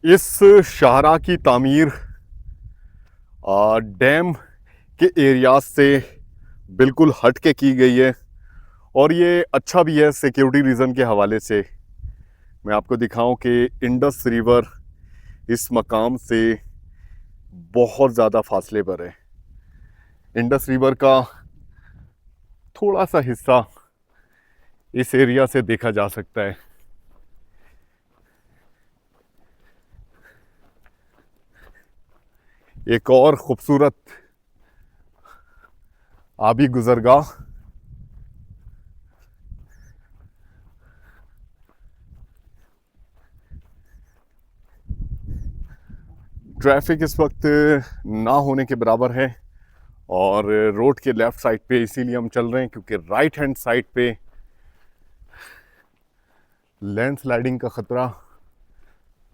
इस शाहरा की तामीर डैम के एरियाज से बिल्कुल हट के की गई है और ये अच्छा भी है सिक्योरिटी रीज़न के हवाले से। मैं आपको दिखाऊं कि इंडस रिवर इस मकाम से बहुत ज़्यादा फासले पर है। इंडस रिवर का थोड़ा सा हिस्सा इस एरिया से देखा जा सकता है। एक और खूबसूरत आबी गुजरगाह ट्रैफिक इस वक्त ना होने के बराबर है और रोड के लेफ़्ट साइड पे इसीलिए हम चल रहे हैं क्योंकि राइट हैंड साइड पे लैंडस्लाइडिंग का ख़तरा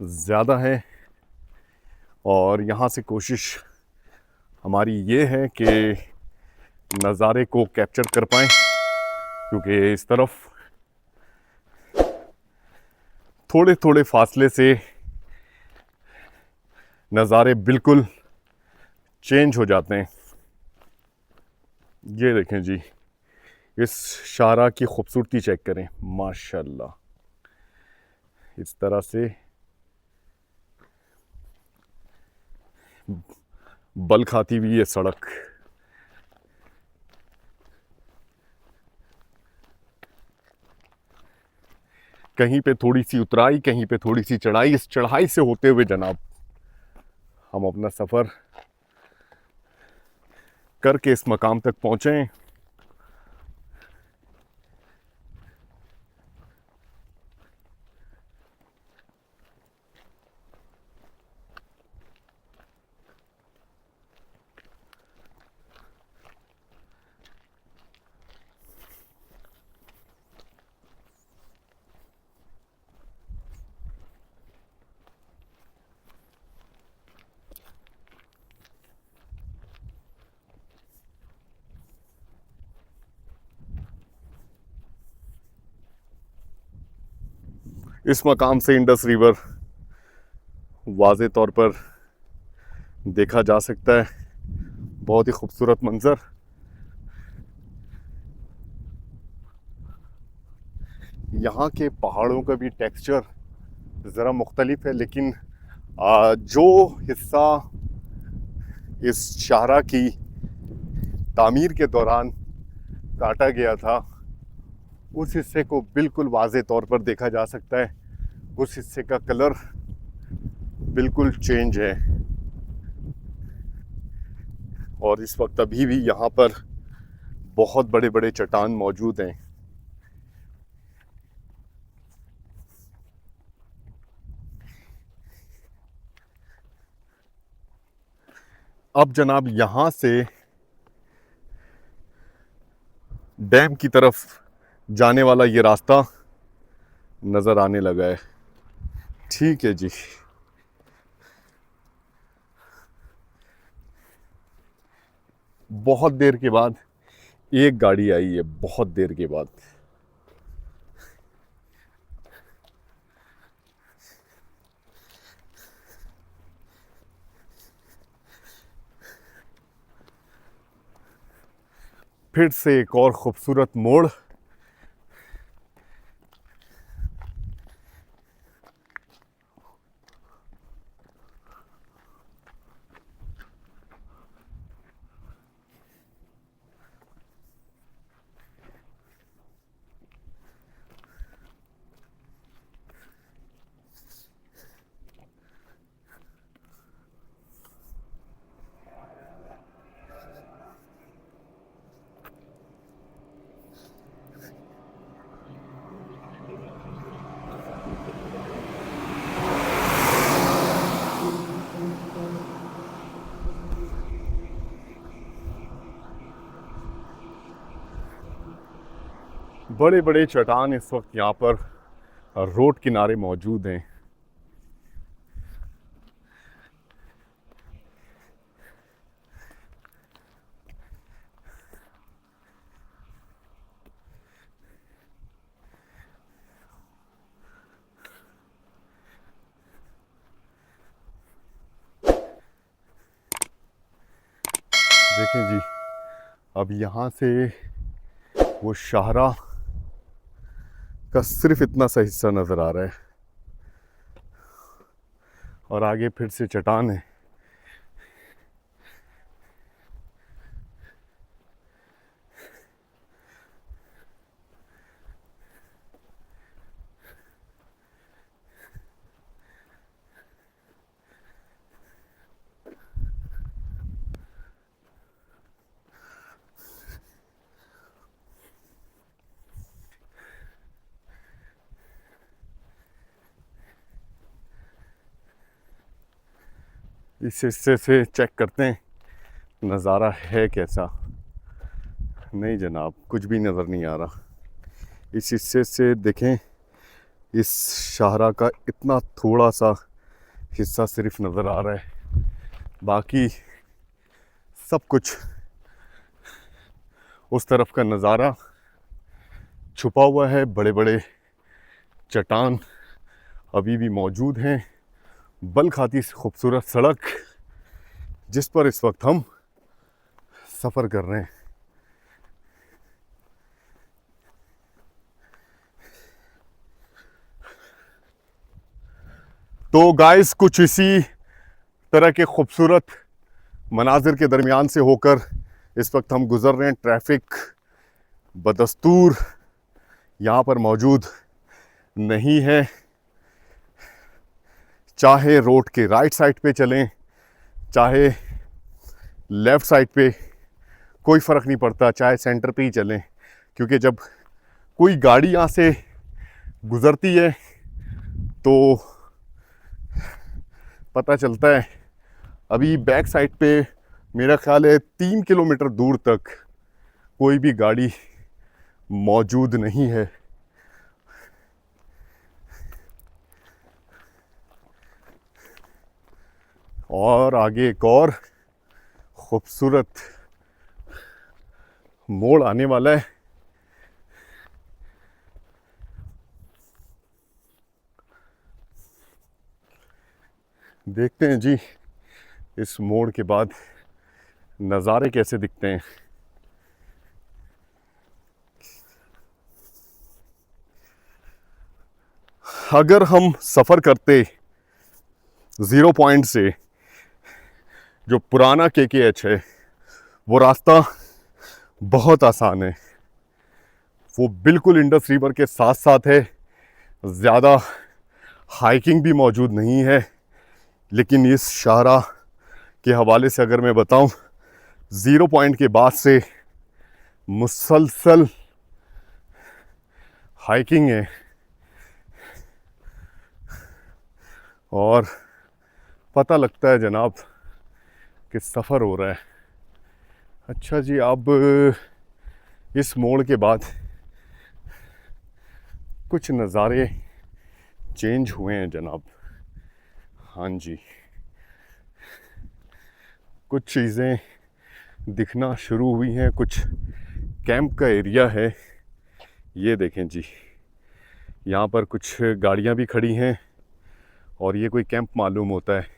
ज़्यादा है और यहाँ से कोशिश हमारी ये है कि नज़ारे को कैप्चर कर पाएँ क्योंकि इस तरफ थोड़े थोड़े फासले से नज़ारे बिल्कुल चेंज हो जाते हैं। ये देखें जी, इस शाहरा की खूबसूरती चेक करें, माशाल्लाह। इस तरह से बल खाती हुई ये सड़क। कहीं पे थोड़ी सी उतराई, कहीं पे थोड़ी सी चढ़ाई। इस चढ़ाई से होते हुए जनाब हम अपना सफ़र करके इस मकाम तक पहुँचे। इस मकाम से इंडस रिवर वाज़े तौर पर देखा जा सकता है। बहुत ही खूबसूरत मंज़र। यहाँ के पहाड़ों का भी टेक्सचर ज़रा मुख्तलिफ है, लेकिन जो हिस्सा इस शाहरा की तामीर के दौरान काटा गया था उस हिस्से को बिल्कुल वाज़े तौर पर देखा जा सकता है। उस हिस्से का कलर बिल्कुल चेंज है और इस वक्त अभी भी यहाँ पर बहुत बड़े बड़े चट्टान मौजूद हैं। अब जनाब यहाँ से डैम की तरफ जाने वाला ये रास्ता नज़र आने लगा है। ठीक है जी। बहुत देर के बाद एक गाड़ी आई है, बहुत देर के बाद। फिर से एक और खूबसूरत मोड़। बड़े बड़े चट्टान इस वक्त यहाँ पर रोड किनारे मौजूद हैं। देखें जी, अब यहाँ से वो शाहरा का सिर्फ इतना सा हिस्सा नज़र आ रहा है और आगे फिर से चट्टान है। इस हिस्से से चेक करते हैं नज़ारा है कैसा। नहीं जनाब, कुछ भी नज़र नहीं आ रहा। इस हिस्से से देखें, इस शाहरा का इतना थोड़ा सा हिस्सा सिर्फ नज़र आ रहा है, बाकी सब कुछ उस तरफ का नज़ारा छुपा हुआ है। बड़े बड़े चट्टान अभी भी मौजूद हैं। बल खाती खूबसूरत सड़क जिस पर इस वक्त हम सफ़र कर रहे हैं। तो गाइस, कुछ इसी तरह के खूबसूरत मनाजिर के दरमियान से होकर इस वक्त हम गुज़र रहे हैं। ट्रैफिक बदस्तूर यहाँ पर मौजूद नहीं है। चाहे रोड के राइट साइड पे चलें, चाहे लेफ़्ट साइड पे, कोई फ़र्क नहीं पड़ता, चाहे सेंटर पे ही चलें, क्योंकि जब कोई गाड़ी यहाँ से गुज़रती है तो पता चलता है। अभी बैक साइड पे मेरा ख्याल है 3 किलोमीटर दूर तक कोई भी गाड़ी मौजूद नहीं है। और आगे एक और खूबसूरत मोड़ आने वाला है। देखते हैं जी इस मोड़ के बाद नज़ारे कैसे दिखते हैं। अगर हम सफ़र करते 0 पॉइंट से, जो पुराना KKH है, वो रास्ता बहुत आसान है। वो बिल्कुल इंडस रिवर के साथ साथ है। ज़्यादा हाइकिंग भी मौजूद नहीं है। लेकिन इस शाहरा के हवाले से अगर मैं बताऊं, 0 पॉइंट के बाद से मुसलसल हाइकिंग है और पता लगता है जनाब कि सफ़र हो रहा है। अच्छा जी, अब इस मोड़ के बाद कुछ नज़ारे चेंज हुए हैं जनाब। हाँ जी, कुछ चीज़ें दिखना शुरू हुई हैं। कुछ कैंप का एरिया है, ये देखें जी। यहाँ पर कुछ गाड़ियाँ भी खड़ी हैं और ये कोई कैंप मालूम होता है।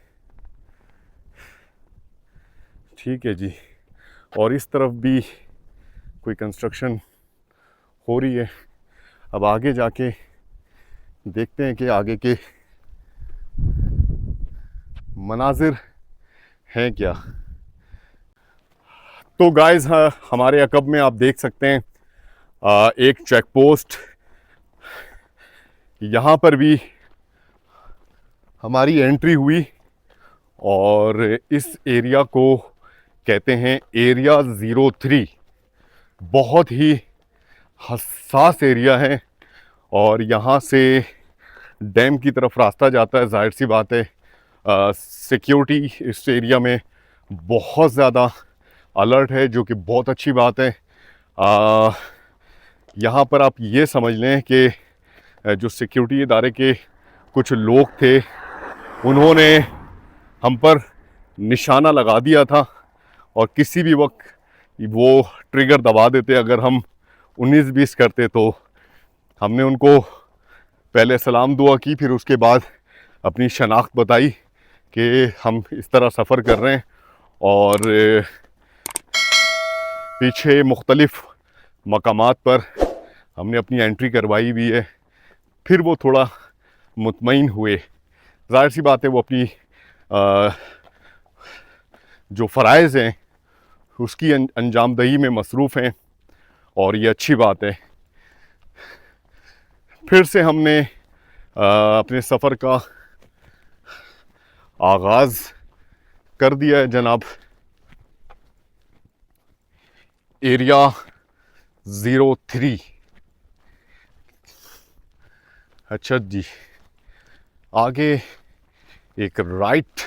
ठीक है जी, और इस तरफ भी कोई कंस्ट्रक्शन हो रही है। अब आगे जाके देखते हैं कि आगे के मनाजिर हैं क्या। तो गाइस, हमारे अकब में आप देख सकते हैं एक चेक पोस्ट। यहाँ पर भी हमारी एंट्री हुई और इस एरिया को कहते हैं एरिया 03। बहुत ही हसास एरिया है और यहाँ से डैम की तरफ रास्ता जाता है। जाहिर सी बात है, सिक्योरिटी इस एरिया में बहुत ज़्यादा अलर्ट है, जो कि बहुत अच्छी बात है। यहाँ पर आप ये समझ लें कि जो सिक्योरिटी इदारे के कुछ लोग थे, उन्होंने हम पर निशाना लगा दिया था और किसी भी वक्त वो ट्रिगर दबा देते। अगर हम 19-20 करते तो हमने उनको पहले सलाम दुआ की, फिर उसके बाद अपनी शनाख्त बताई कि हम इस तरह सफ़र कर रहे हैं और पीछे मुख्तलिफ मकामात पर हमने अपनी एंट्री करवाई भी है। फिर वो थोड़ा मुतमईन हुए। ज़ाहिर सी बात है वो अपनी जो फ़राइज़ हैं उसकी अंजामदही में मसरूफ़ हैं और ये अच्छी बात है। फिर से हमने अपने सफ़र का आगाज़ कर दिया है जनाब। एरिया 03। अच्छा जी, आगे एक राइट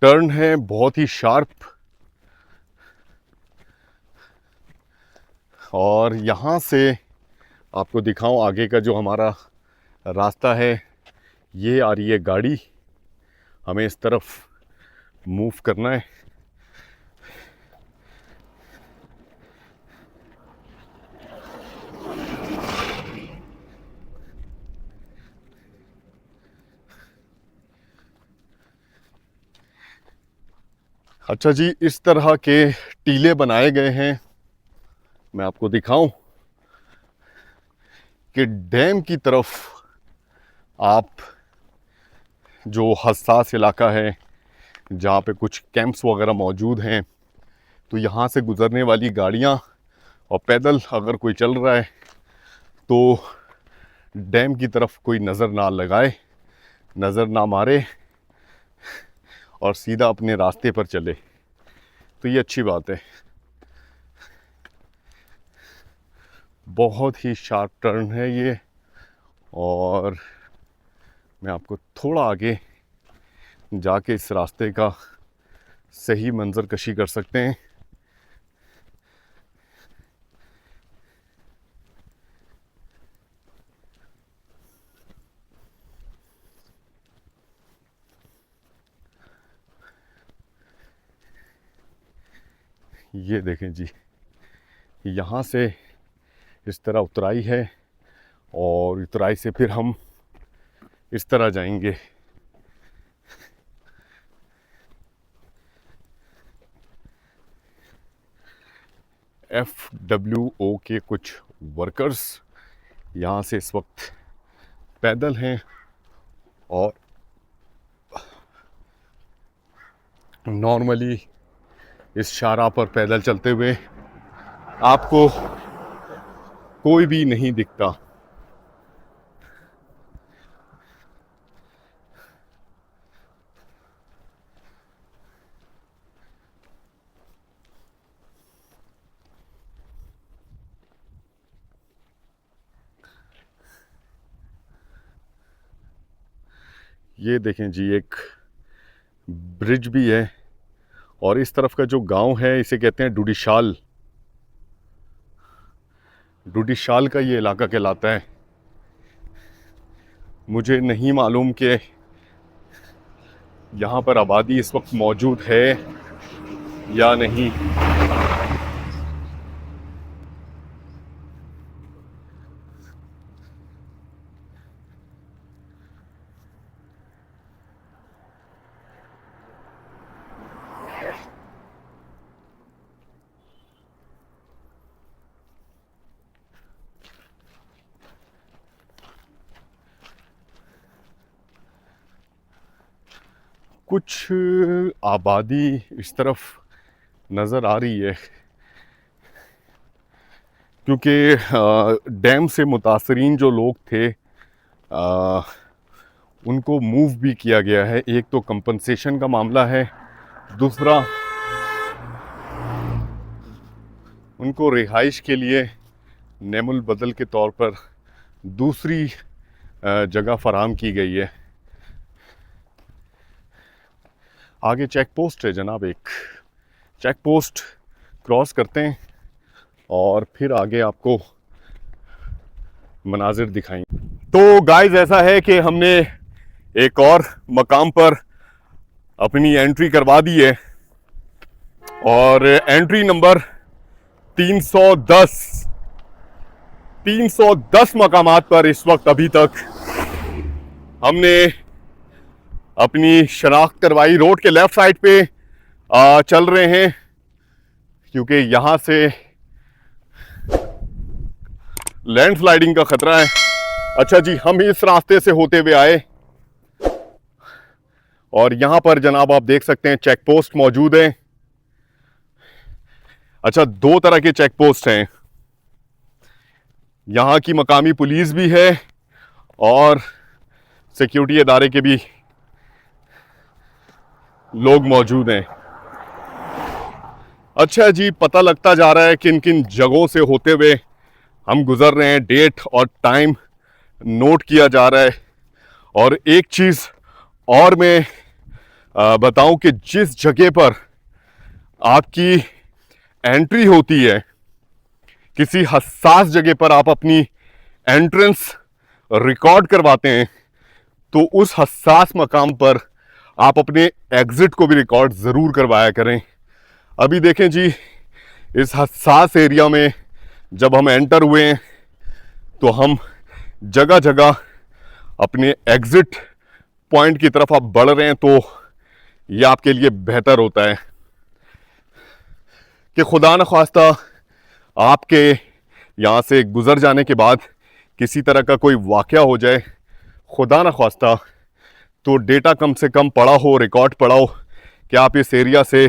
टर्न है, बहुत ही शार्प, और यहाँ से आपको दिखाऊं आगे का जो हमारा रास्ता है। ये आ रही है गाड़ी, हमें इस तरफ मूव करना है। अच्छा जी, इस तरह के टीले बनाए गए हैं। मैं आपको दिखाऊं कि डैम की तरफ आप जो हसास इलाका है जहाँ पे कुछ कैंप्स वगैरह मौजूद हैं, तो यहाँ से गुज़रने वाली गाड़ियाँ और पैदल अगर कोई चल रहा है तो डैम की तरफ कोई नज़र ना लगाए, नज़र ना मारे और सीधा अपने रास्ते पर चले, तो ये अच्छी बात है। बहुत ही शार्प टर्न है ये, और मैं आपको थोड़ा आगे जाके इस रास्ते का सही मंजर कशी कर सकते हैं। ये देखें जी, यहाँ से इस तरह उतराई है और उतराई से फिर हम इस तरह जाएंगे। FWO के कुछ वर्कर्स यहाँ से इस वक्त पैदल हैं और नॉर्मली इस शाहराह पर पैदल चलते हुए आपको कोई भी नहीं दिखता। ये देखें जी, एक ब्रिज भी है और इस तरफ का जो गांव है इसे कहते हैं डूडीशाल। डूडीशाल का ये इलाका कहलाता है। मुझे नहीं मालूम कि यहाँ पर आबादी इस वक्त मौजूद है या नहीं। कुछ आबादी इस तरफ नज़र आ रही है क्योंकि डैम से मुतासरीन जो लोग थे उनको मूव भी किया गया है। एक तो कंपनसेशन का मामला है, दूसरा उनको रिहाइश के लिए नेमुल बदल के तौर पर दूसरी जगह फराहम की गई है। आगे चेक पोस्ट है जनाब, एक चेक पोस्ट क्रॉस करते हैं और फिर आगे आपको मनाजिर दिखाएंगे। तो गाइस, ऐसा है कि हमने एक और मकाम पर अपनी एंट्री करवा दी है और एंट्री नंबर 310 मकामात पर इस वक्त अभी तक हमने अपनी शनाख्त करवाई। रोड के लेफ्ट साइड पे चल रहे हैं क्योंकि यहाँ से लैंडस्लाइडिंग का खतरा है। अच्छा जी, हम इस रास्ते से होते हुए आए और यहाँ पर जनाब आप देख सकते हैं चेक पोस्ट मौजूद है। अच्छा, दो तरह के चेक पोस्ट हैं, यहाँ की मकामी पुलिस भी है और सिक्योरिटी इदारे के भी लोग मौजूद हैं। अच्छा जी, पता लगता जा रहा है किन किन जगहों से होते हुए हम गुजर रहे हैं, डेट और टाइम नोट किया जा रहा है। और एक चीज़ और मैं बताऊं कि जिस जगह पर आपकी एंट्री होती है, किसी हसास जगह पर आप अपनी एंट्रेंस रिकॉर्ड करवाते हैं, तो उस हसास मकाम पर आप अपने एग्जिट को भी रिकॉर्ड ज़रूर करवाया करें। अभी देखें जी, इस हसास एरिया में जब हम एंटर हुए हैं तो हम जगह जगह अपने एग्जिट पॉइंट की तरफ आप बढ़ रहे हैं, तो ये आपके लिए बेहतर होता है कि खुदा न ख्वास्ता आपके यहाँ से गुज़र जाने के बाद किसी तरह का कोई वाक़या हो जाए, खुदा न ख्वास्ता, तो डेटा कम से कम पड़ा हो, रिकॉर्ड पड़ा हो कि आप इस एरिया से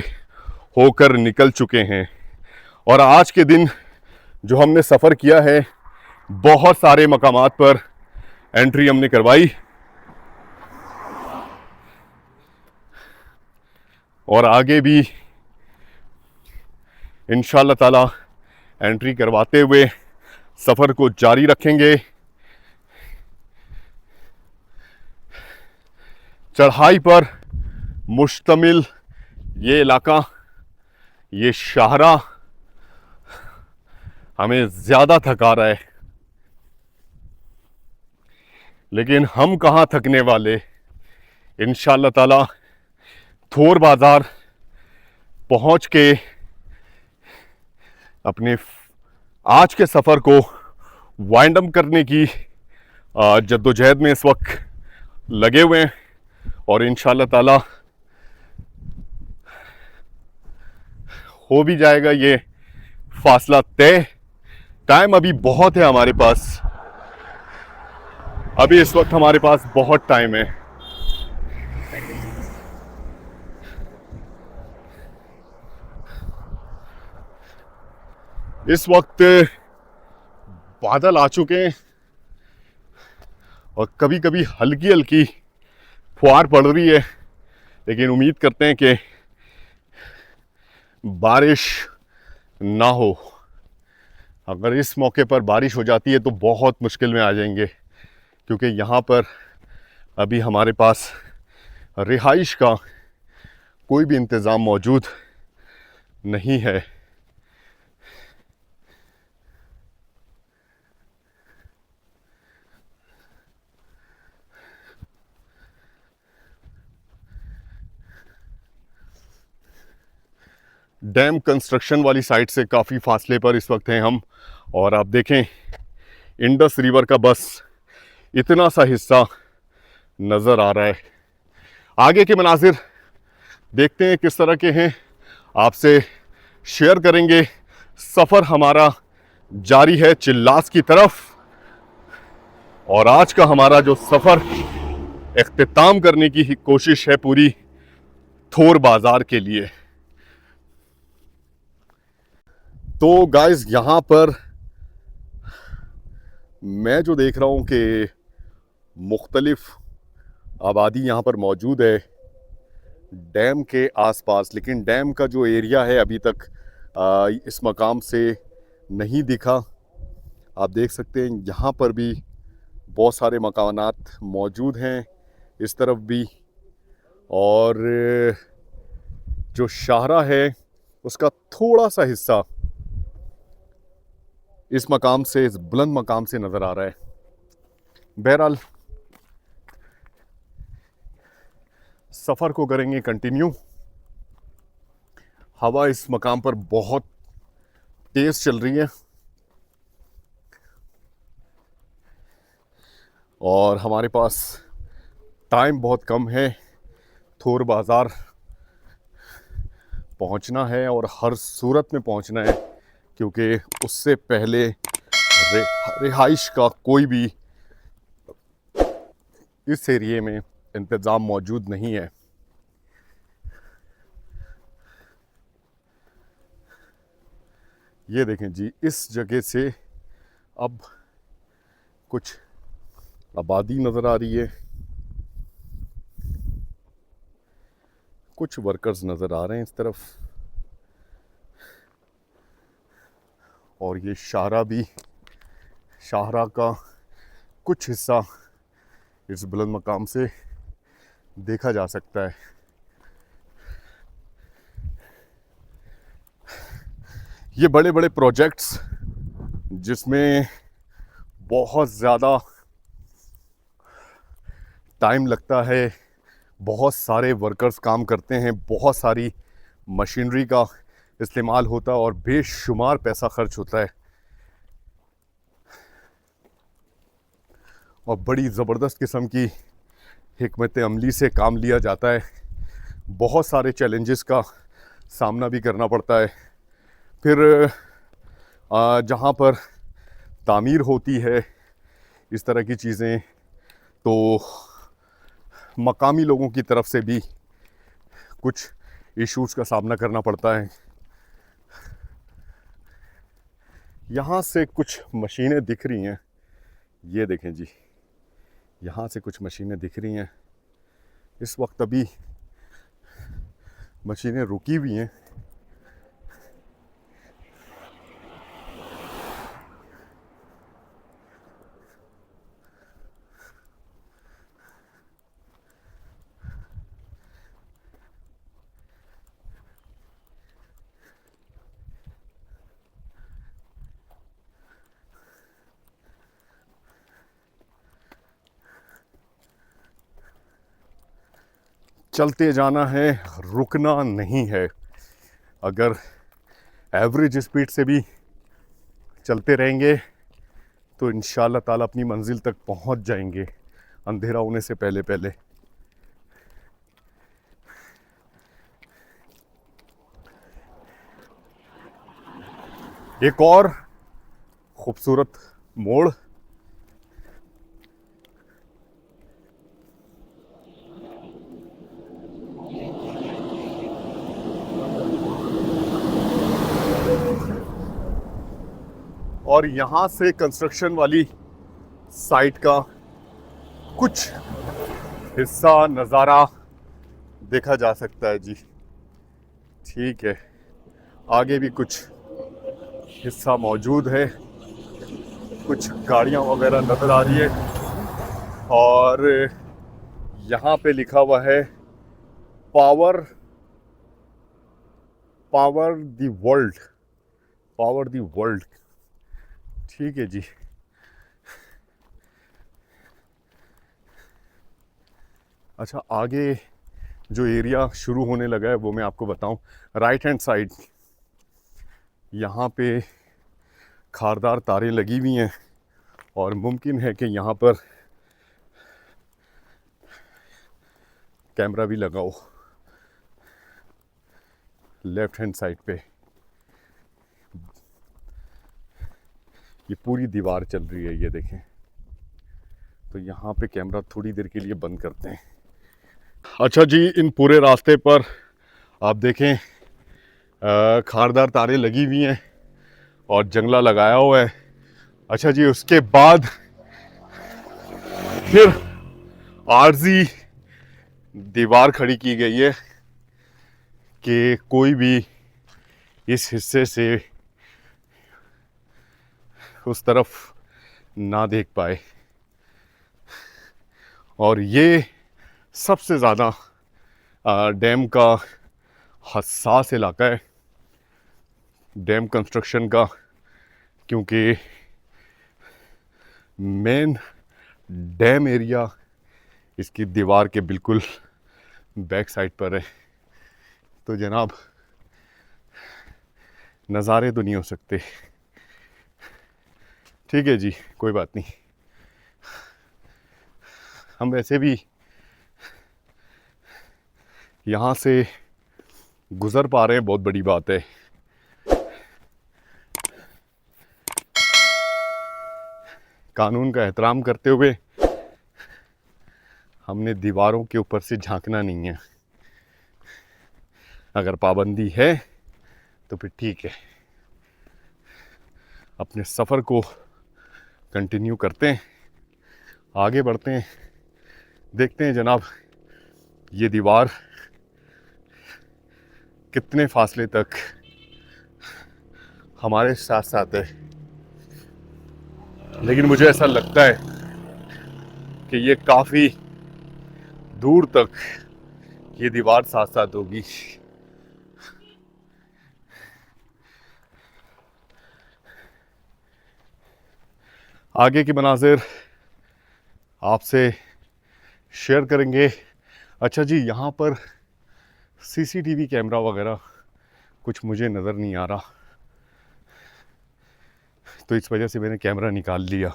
होकर निकल चुके हैं। और आज के दिन जो हमने सफ़र किया है, बहुत सारे मकामात पर एंट्री हमने करवाई और आगे भी इंशाअल्लाह ताला एंट्री करवाते हुए सफ़र को जारी रखेंगे। चढ़ाई पर मुश्तमिल ये इलाका, ये शाहरा हमें ज़्यादा थका रहा है, लेकिन हम कहाँ थकने वाले। इंशाअल्लाह ताला थोर बाज़ार पहुँच के अपने आज के सफ़र को वाइंड अप करने की जद्दोजहद में इस वक्त लगे हुए हैं और इंशाअल्लाह ताला हो भी जाएगा ये फासला तय। टाइम अभी बहुत है हमारे पास, अभी इस वक्त हमारे पास बहुत टाइम है। इस वक्त बादल आ चुके हैं और कभी कभी हल्की हल्की फुहार पड़ रही है, लेकिन उम्मीद करते हैं कि बारिश ना हो। अगर इस मौके पर बारिश हो जाती है तो बहुत मुश्किल में आ जाएंगे, क्योंकि यहाँ पर अभी हमारे पास रिहाइश का कोई भी इंतज़ाम मौजूद नहीं है। डैम कंस्ट्रक्शन वाली साइट से काफ़ी फासले पर इस वक्त हैं हम, और आप देखें इंडस रिवर का बस इतना सा हिस्सा नज़र आ रहा है। आगे के मनाजिर देखते हैं किस तरह के हैं, आपसे शेयर करेंगे। सफ़र हमारा जारी है चिल्लास की तरफ, और आज का हमारा जो सफ़र इख्तिताम करने की कोशिश है पूरी थोर बाज़ार के लिए। तो गाइस, यहाँ पर मैं जो देख रहा हूँ कि मुख्तलिफ आबादी यहाँ पर मौजूद है डैम के आसपास, लेकिन डैम का जो एरिया है अभी तक इस मकाम से नहीं दिखा। आप देख सकते हैं यहाँ पर भी बहुत सारे मकानात मौजूद हैं, इस तरफ भी, और जो शाहरा है उसका थोड़ा सा हिस्सा इस मकाम से, इस बुलंद मकाम से नज़र आ रहा है। बहरहाल सफ़र को करेंगे कंटिन्यू। हवा इस मकाम पर बहुत तेज़ चल रही है और हमारे पास टाइम बहुत कम है थोर बाज़ार पहुंचना है और हर सूरत में पहुंचना है, क्योंकि उससे पहले रिहाइश का कोई भी इस एरिए में इंतज़ाम मौजूद नहीं है। ये देखें जी, इस जगह से अब कुछ आबादी नज़र आ रही है, कुछ वर्कर्स नज़र आ रहे हैं इस तरफ, और ये शाहरा का कुछ हिस्सा इस बुलंद मकाम से देखा जा सकता है। ये बड़े बड़े प्रोजेक्ट्स जिसमें बहुत ज़्यादा टाइम लगता है, बहुत सारे वर्कर्स काम करते हैं, बहुत सारी मशीनरी का इस्तेमाल होता है और बेशुमार पैसा खर्च होता है, और बड़ी ज़बरदस्त किस्म की हिकमत अमली से काम लिया जाता है। बहुत सारे चैलेंजेस का सामना भी करना पड़ता है। फिर जहाँ पर तामीर होती है इस तरह की चीज़ें, तो मकामी लोगों की तरफ से भी कुछ इश्यूज़ का सामना करना पड़ता है। यहाँ से कुछ मशीनें दिख रही हैं, ये देखें जी, यहाँ से कुछ मशीनें दिख रही हैं। इस वक्त अभी मशीनें रुकी हुई हैं। चलते जाना है, रुकना नहीं है। अगर एवरेज स्पीड से भी चलते रहेंगे तो इंशाल्लाह ताला अपनी मंजिल तक पहुंच जाएंगे अंधेरा होने से पहले पहले। एक और खूबसूरत मोड़, और यहाँ से कंस्ट्रक्शन वाली साइट का कुछ हिस्सा नज़ारा देखा जा सकता है जी। ठीक है, आगे भी कुछ हिस्सा मौजूद है, कुछ गाड़ियाँ वगैरह नज़र आ रही है, और यहाँ पे लिखा हुआ है पावर द वर्ल्ड। ठीक है जी। अच्छा, आगे जो एरिया शुरू होने लगा है वो मैं आपको बताऊं। राइट हैंड साइड यहाँ पे खारदार तारें लगी हुई हैं, और मुमकिन है कि यहाँ पर कैमरा भी लगा हो। लेफ्ट हैंड साइड पे ये पूरी दीवार चल रही है, ये देखें। तो यहाँ पे कैमरा थोड़ी देर के लिए बंद करते हैं। अच्छा जी, इन पूरे रास्ते पर आप देखें खारदार तारें लगी हुई हैं और जंगला लगाया हुआ है। अच्छा जी, उसके बाद फिर आरजी दीवार खड़ी की गई है कि कोई भी इस हिस्से से उस तरफ ना देख पाए। और ये सबसे ज़्यादा डैम का हसास इलाका है, डैम कंस्ट्रक्शन का, क्योंकि मेन डैम एरिया इसकी दीवार के बिल्कुल बैक साइड पर है। तो जनाब, नज़ारे तो नहीं हो सकते। ठीक है जी, कोई बात नहीं। हम वैसे भी यहाँ से गुजर पा रहे हैं, बहुत बड़ी बात है। कानून का एहतराम करते हुए हमने दीवारों के ऊपर से झांकना नहीं है। अगर पाबंदी है तो फिर ठीक है, अपने सफ़र को कंटिन्यू करते हैं, आगे बढ़ते हैं। देखते हैं जनाब ये दीवार कितने फासले तक हमारे साथ साथ है। लेकिन मुझे ऐसा लगता है कि ये काफ़ी दूर तक ये दीवार साथ साथ होगी। आगे की मनाजिर आपसे शेयर करेंगे। अच्छा जी, यहाँ पर सीसीटीवी कैमरा वगैरह कुछ मुझे नज़र नहीं आ रहा, तो इस वजह से मैंने कैमरा निकाल लिया।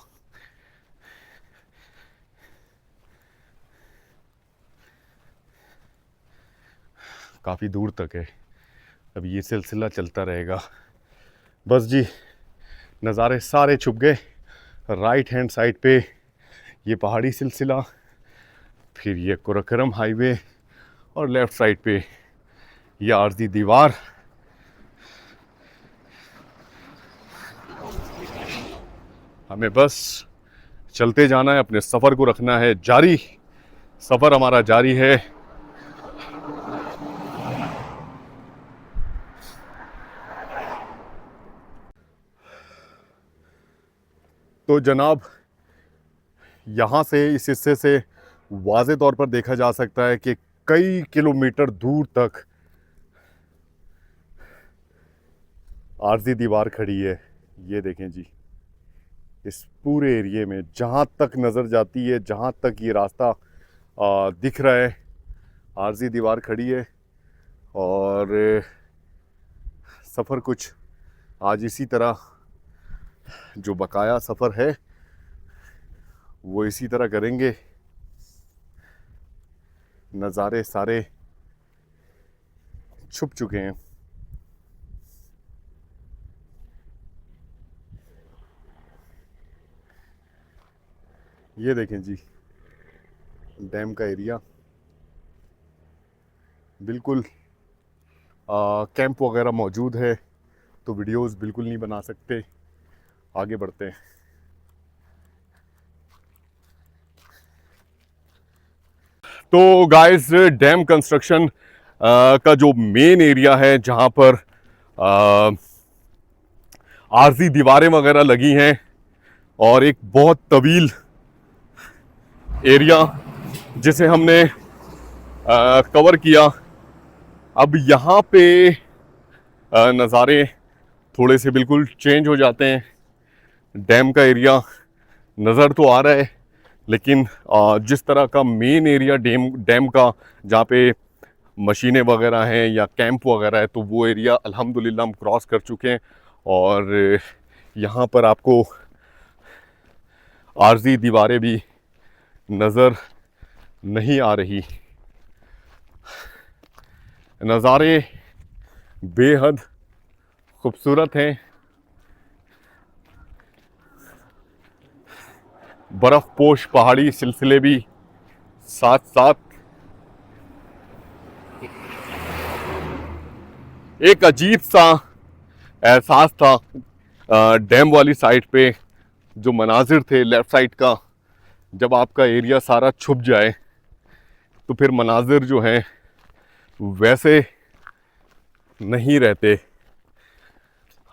काफ़ी दूर तक है, अब ये सिलसिला चलता रहेगा। बस जी, नज़ारे सारे छुप गए। राइट हैंड साइड पे ये पहाड़ी सिलसिला, फिर ये कुरकरम हाईवे, और लेफ़्ट साइड पे ये आर्जी दीवार। हमें बस चलते जाना है, अपने सफ़र को रखना है जारी। सफ़र हमारा जारी है। तो जनाब, यहाँ से, इस हिस्से से वाज़े तौर पर देखा जा सकता है कि कई किलोमीटर दूर तक आर्जी दीवार खड़ी है। ये देखें जी, इस पूरे एरिए में जहाँ तक नज़र जाती है, जहाँ तक ये रास्ता दिख रहा है, आर्जी दीवार खड़ी है। और सफ़र कुछ आज इसी तरह, जो बकाया सफ़र है वो इसी तरह करेंगे। नज़ारे सारे छुप चुके हैं। ये देखें जी, डैम का एरिया बिल्कुल। कैंप वगैरह मौजूद है, तो वीडियोस बिल्कुल नहीं बना सकते। आगे बढ़ते हैं। तो गाइस, डैम कंस्ट्रक्शन का जो मेन एरिया है, जहाँ पर आर्जी दीवारें वगैरह लगी हैं, और एक बहुत तवील एरिया जिसे हमने कवर किया। अब यहाँ पे नज़ारे थोड़े से बिल्कुल चेंज हो जाते हैं। डैम का एरिया नज़र तो आ रहा है, लेकिन जिस तरह का मेन एरिया डैम का, जहाँ पे मशीनें वगैरह हैं या कैंप वगैरह है, तो वो एरिया अल्हम्दुलिल्लाह हम क्रॉस कर चुके हैं। और यहाँ पर आपको आर्जी दीवारें भी नज़र नहीं आ रही। नज़ारे बेहद खूबसूरत हैं। बर्फ़पोश पहाड़ी सिलसिले भी साथ साथ। एक अजीब सा एहसास था डैम वाली साइड पे, जो मनाजिर थे लेफ़्ट साइड का, जब आपका एरिया सारा छुप जाए तो फिर मनाजिर जो हैं वैसे नहीं रहते।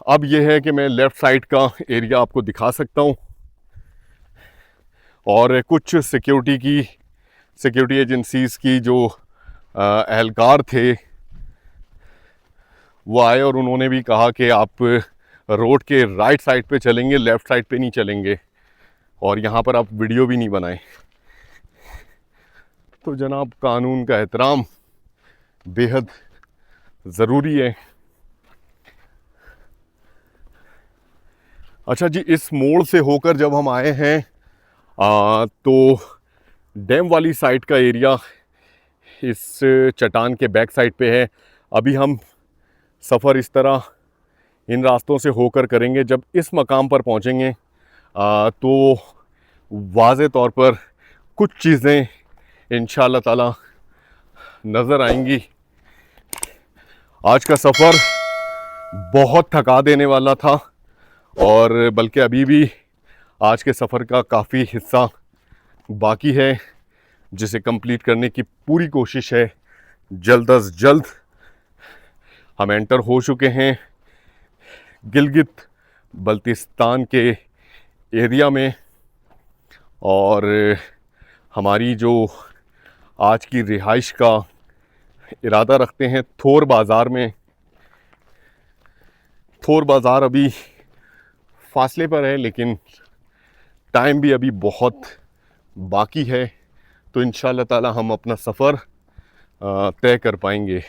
अब यह है कि मैं लेफ़्ट साइड का एरिया आपको दिखा सकता हूँ, और कुछ सिक्योरिटी एजेंसीज़ की जो एहलकार थे वो आए, और उन्होंने भी कहा कि आप रोड के राइट साइड पे चलेंगे, लेफ़्ट साइड पे नहीं चलेंगे, और यहाँ पर आप वीडियो भी नहीं बनाएं। तो जनाब, कानून का एहतराम बेहद ज़रूरी है। अच्छा जी, इस मोड़ से होकर जब हम आए हैं तो डैम वाली साइड का एरिया इस चट्टान के बैक साइड पे है। अभी हम सफ़र इस तरह इन रास्तों से होकर करेंगे। जब इस मकाम पर पहुंचेंगे तो वाज़े तौर पर कुछ चीज़ें इंशाअल्लाह ताला नज़र आएंगी। आज का सफ़र बहुत थका देने वाला था और बल्कि अभी भी आज के सफ़र का काफ़ी हिस्सा बाकी है, जिसे कंप्लीट करने की पूरी कोशिश है। जल्द अज जल्द हम एंटर हो चुके हैं गिलगित बल्तिस्तान के एरिया में और हमारी जो आज की रिहाइश का इरादा रखते हैं थोर बाज़ार में। थोर बाज़ार अभी फासले पर है लेकिन टाइम भी अभी बहुत बाकी है, तो इंशाअल्लाह ताला हम अपना सफ़र तय कर पाएंगे।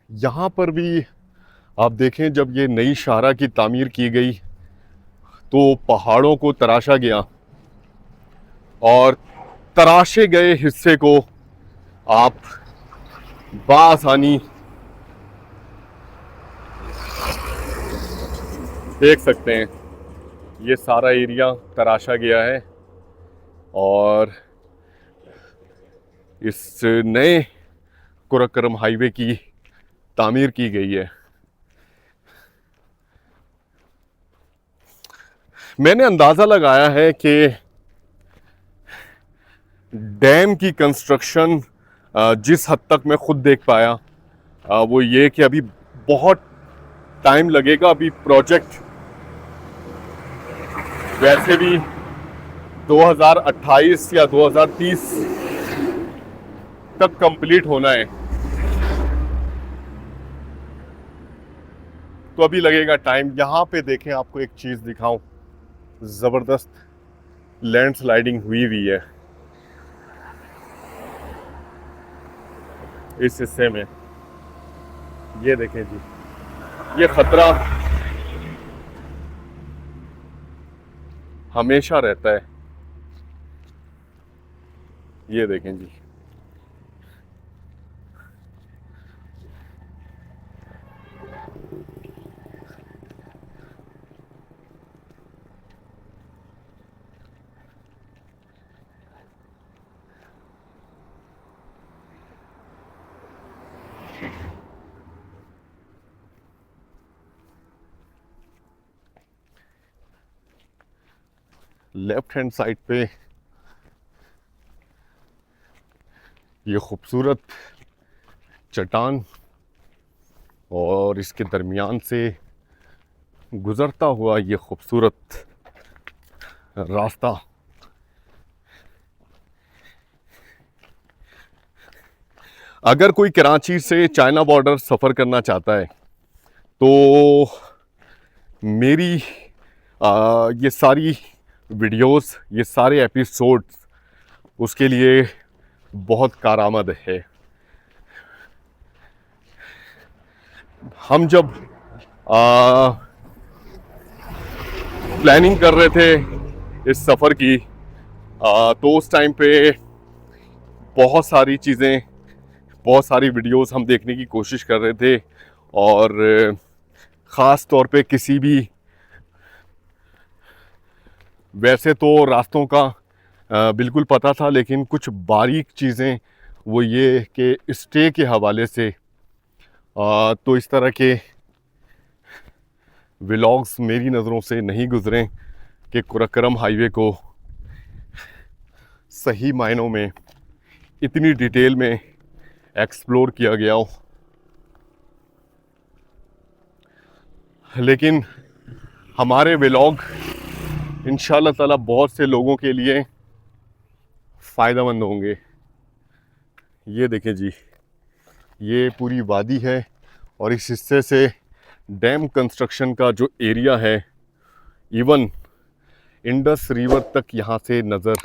यहाँ पर भी आप देखें, जब ये नई शाहरा की तामीर की गई तो पहाड़ों को तराशा गया और तराशे गए हिस्से को आप बासानी देख सकते हैं। ये सारा एरिया तराशा गया है और इस नए कुरक्करम हाईवे की तामीर की गई है। मैंने अंदाज़ा लगाया है कि डैम की कंस्ट्रक्शन जिस हद तक मैं खुद देख पाया वो ये कि अभी बहुत टाइम लगेगा। अभी प्रोजेक्ट वैसे भी 2028 या 2030 तक कंप्लीट होना है, तो अभी लगेगा टाइम। यहाँ पे देखें, आपको एक चीज़ दिखाऊं, ज़बरदस्त लैंडस्लाइडिंग हुई है इस हिस्से में। ये देखें जी, ये खतरा हमेशा रहता है। ये देखें जी, लेफ्ट हैंड साइड पे ये खूबसूरत चट्टान और इसके दरमियान से गुज़रता हुआ ये खूबसूरत रास्ता। अगर कोई कराची से चाइना बॉर्डर सफ़र करना चाहता है तो मेरी ये सारी वीडियोस, ये सारे एपिसोड्स उसके लिए बहुत कारआमद है। हम जब प्लानिंग कर रहे थे इस सफ़र की तो उस टाइम पे बहुत सारी चीज़ें, बहुत सारी वीडियोस हम देखने की कोशिश कर रहे थे और ख़ास तौर पे किसी भी, वैसे तो रास्तों का बिल्कुल पता था लेकिन कुछ बारीक चीज़ें वो ये कि स्टे के हवाले से तो इस तरह के व्लॉग्स मेरी नज़रों से नहीं गुज़रे कि कुरक्करम हाईवे को सही मायनों में इतनी डिटेल में एक्सप्लोर किया गया हो। लेकिन हमारे व्लॉग इंशाअल्लाह ताला बहुत से लोगों के लिए फ़ायदेमंद होंगे। ये देखें जी, ये पूरी वादी है और इस हिस्से से डैम कंस्ट्रक्शन का जो एरिया है, इवन इंडस रिवर तक यहाँ से नज़र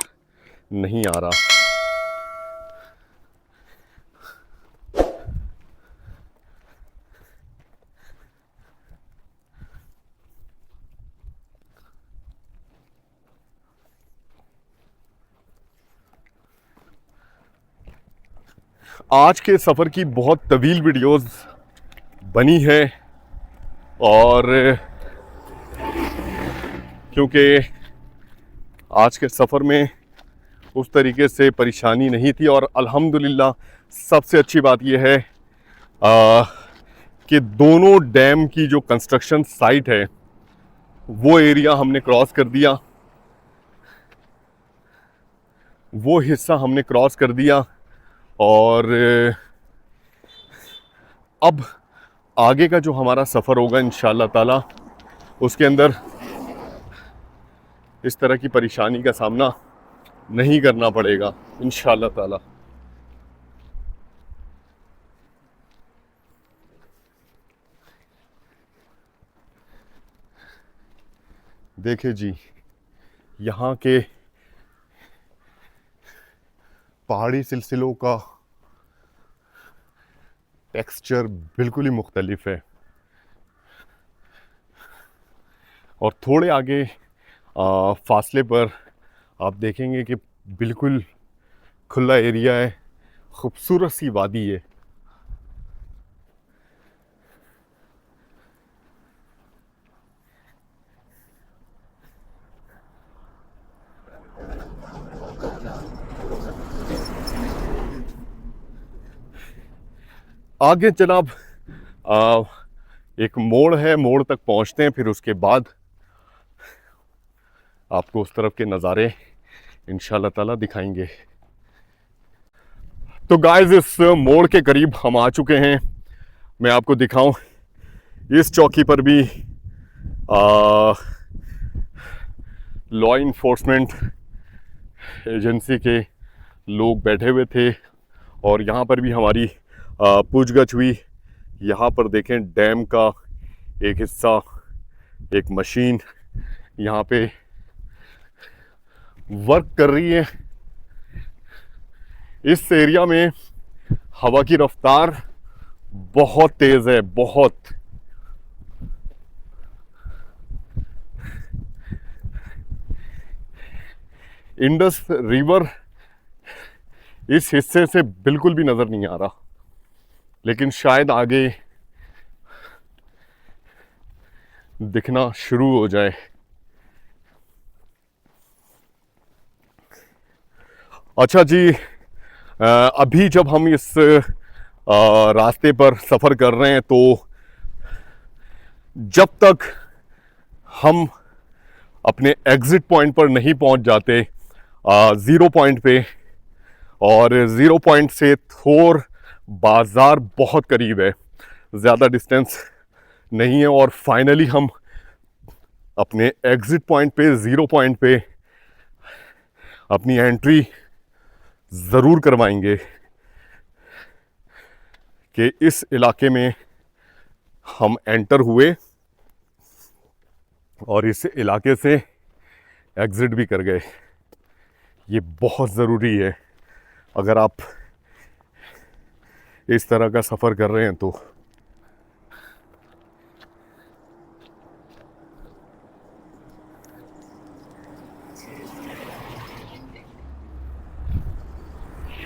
नहीं आ रहा। आज के सफ़र की बहुत तवील वीडियोस बनी है, और क्योंकि आज के सफ़र में उस तरीके से परेशानी नहीं थी, और अल्हम्दुलिल्लाह सबसे अच्छी बात यह है कि दोनों डैम की जो कंस्ट्रक्शन साइट है वो एरिया हमने क्रॉस कर दिया, वो हिस्सा हमने क्रॉस कर दिया। और अब आगे का जो हमारा सफ़र होगा इंशाअल्लाह ताला, उसके अंदर इस तरह की परेशानी का सामना नहीं करना पड़ेगा इंशाअल्लाह ताला। देखिए जी, यहाँ के पहाड़ी सिलसिलों का टेक्सचर बिल्कुल ही मुख्तलिफ है, और थोड़े आगे फासले पर आप देखेंगे कि बिल्कुल खुला एरिया है, खूबसूरत सी वादी है। आगे जनाब एक मोड़ है, मोड़ तक पहुंचते हैं, फिर उसके बाद आपको उस तरफ के नज़ारे इंशाल्लाह ताला दिखाएंगे। तो गाइस, इस मोड़ के करीब हम आ चुके हैं। मैं आपको दिखाऊं, इस चौकी पर भी लॉ इन्फोर्समेंट एजेंसी के लोग बैठे हुए थे, और यहाँ पर भी हमारी पूछगछ हुई। यहाँ पर देखें, डैम का एक हिस्सा, एक मशीन यहाँ पे वर्क कर रही है। इस एरिया में हवा की रफ्तार बहुत तेज़ है, बहुत। इंडस रिवर इस हिस्से से बिल्कुल भी नज़र नहीं आ रहा, लेकिन शायद आगे दिखना शुरू हो जाए। अच्छा जी, अभी जब हम इस रास्ते पर सफ़र कर रहे हैं, तो जब तक हम अपने एग्ज़िट पॉइंट पर नहीं पहुंच जाते, ज़ीरो पॉइंट पे, और ज़ीरो पॉइंट से थोर बाज़ार बहुत करीब है, ज़्यादा डिस्टेंस नहीं है, और फाइनली हम अपने एग्ज़िट पॉइंट पे, ज़ीरो पॉइंट पे अपनी एंट्री ज़रूर करवाएंगे कि इस इलाके में हम एंटर हुए और इस इलाके से एग्ज़िट भी कर गए। ये बहुत ज़रूरी है अगर आप इस तरह का सफ़र कर रहे हैं तो।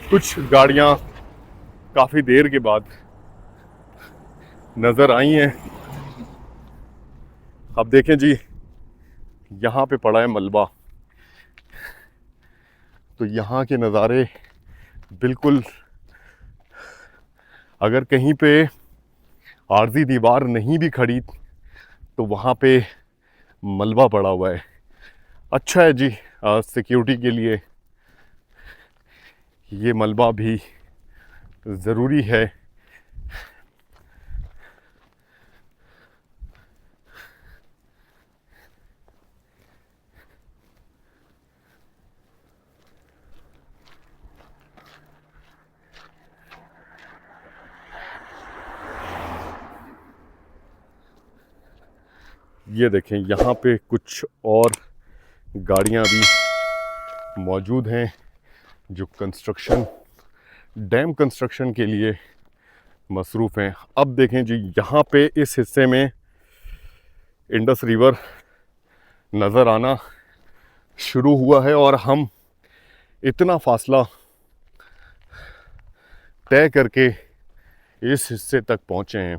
कुछ गाड़ियाँ काफ़ी देर के बाद नज़र आई हैं। अब देखें जी, यहाँ पे पड़ा है मलबा, तो यहाँ के नज़ारे बिल्कुल, अगर कहीं पे आर्जी दीवार नहीं भी खड़ी तो वहाँ पे मलबा पड़ा हुआ है। अच्छा है जी, सिक्योरिटी के लिए ये मलबा भी ज़रूरी है। ये देखें, यहाँ पे कुछ और गाड़ियाँ भी मौजूद हैं जो डैम कंस्ट्रक्शन के लिए मसरूफ़ हैं। अब देखें जी, यहाँ पे इस हिस्से में इंडस रिवर नज़र आना शुरू हुआ है और हम इतना फासला तय करके इस हिस्से तक पहुँचे हैं।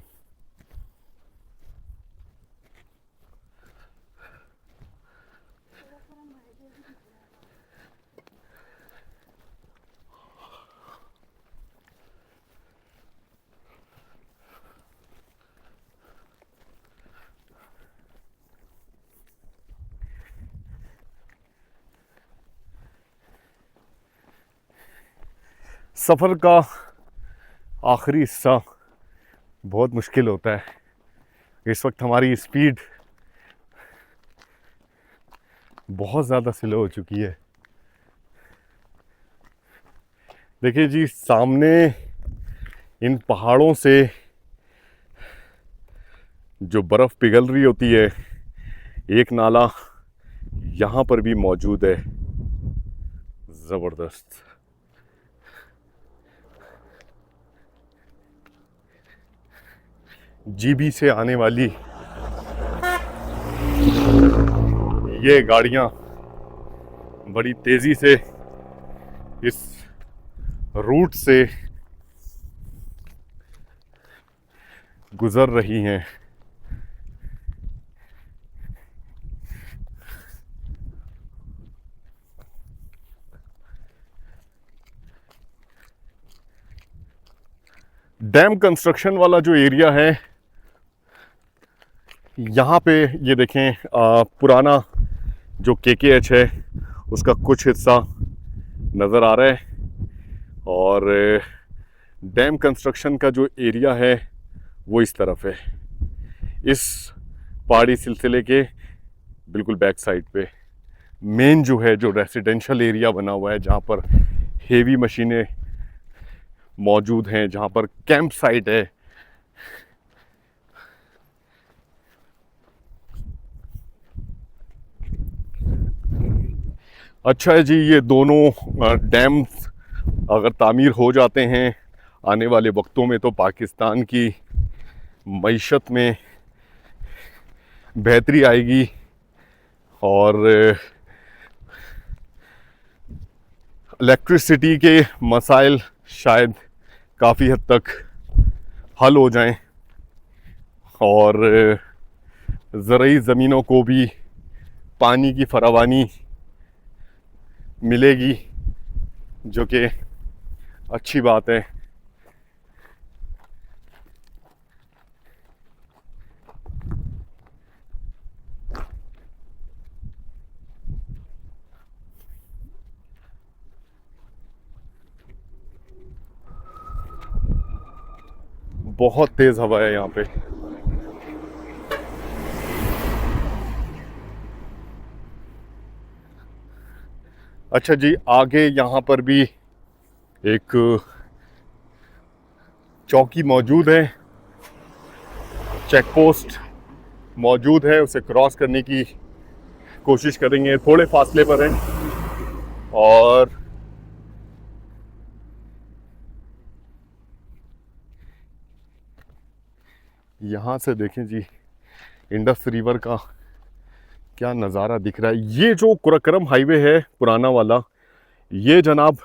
सफ़र का आखिरी हिस्सा बहुत मुश्किल होता है। इस वक्त हमारी स्पीड बहुत ज़्यादा स्लो हो चुकी है। देखिए जी, सामने इन पहाड़ों से जो बर्फ़ पिघल रही होती है, एक नाला यहाँ पर भी मौजूद है। ज़बरदस्त। जीबी से आने वाली ये गाड़ियाँ बड़ी तेज़ी से इस रूट से गुज़र रही हैं। डैम कंस्ट्रक्शन वाला जो एरिया है, यहाँ पे ये देखें, पुराना जो केकेएच है उसका कुछ हिस्सा नज़र आ रहा है और डैम कंस्ट्रक्शन का जो एरिया है वो इस तरफ है, इस पहाड़ी सिलसिले के बिल्कुल बैक साइड पे। मेन जो है, जो रेसिडेंशियल एरिया बना हुआ है, जहाँ पर हेवी मशीनें मौजूद हैं, जहाँ पर कैंप साइट है। अच्छा है जी, ये दोनों डैम्स अगर तामीर हो जाते हैं आने वाले वक्तों में तो पाकिस्तान की मईशत में बेहतरी आएगी और इलेक्ट्रिसिटी के मसाइल शायद काफ़ी हद तक हल हो जाएं और ज़रई ज़मीनों को भी पानी की फरावानी मिलेगी, जो कि अच्छी बात है। बहुत तेज़ हवा है यहाँ पे। अच्छा जी, आगे यहाँ पर भी एक चौकी मौजूद है, चेक पोस्ट मौजूद है, उसे क्रॉस करने की कोशिश करेंगे। थोड़े फासले पर हैं और यहाँ से देखें जी, इंडस रिवर का क्या नज़ारा दिख रहा है। ये जो कुरक्करम हाईवे है पुराना वाला, ये जनाब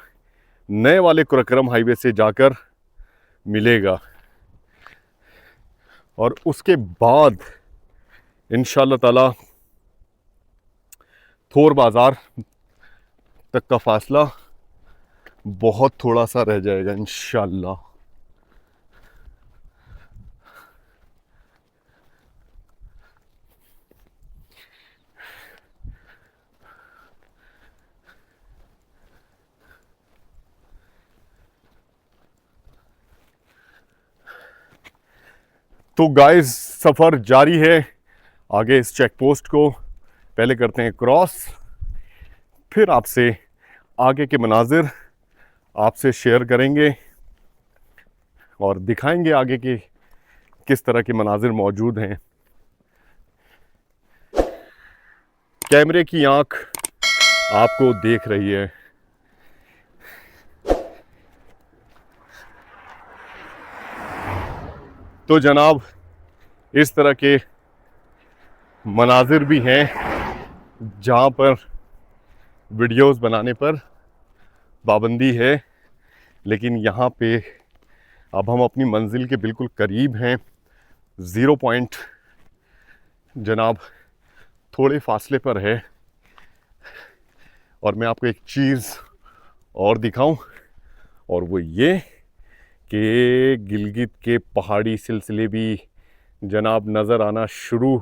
नए वाले कुरक्करम हाईवे से जाकर मिलेगा और उसके बाद इंशाल्लाह ताला थोर बाज़ार तक का फासला बहुत थोड़ा सा रह जाएगा इंशाल्लाह। तो गाइस, सफ़र जारी है। आगे इस चेक पोस्ट को पहले करते हैं क्रॉस, फिर आपसे आगे के मनाजिर आपसे शेयर करेंगे और दिखाएंगे आगे के किस तरह के मनाजिर मौजूद हैं। कैमरे की आंख आपको देख रही है। तो जनाब, इस तरह के मनाजिर भी हैं जहाँ पर वीडियोस बनाने पर पाबंदी है, लेकिन यहाँ पे अब हम अपनी मंजिल के बिल्कुल करीब हैं। 0 पॉइंट जनाब थोड़े फासले पर है। और मैं आपको एक चीज़ और दिखाऊं, और वो ये कि गिलगित के पहाड़ी सिलसिले भी जनाब नज़र आना शुरू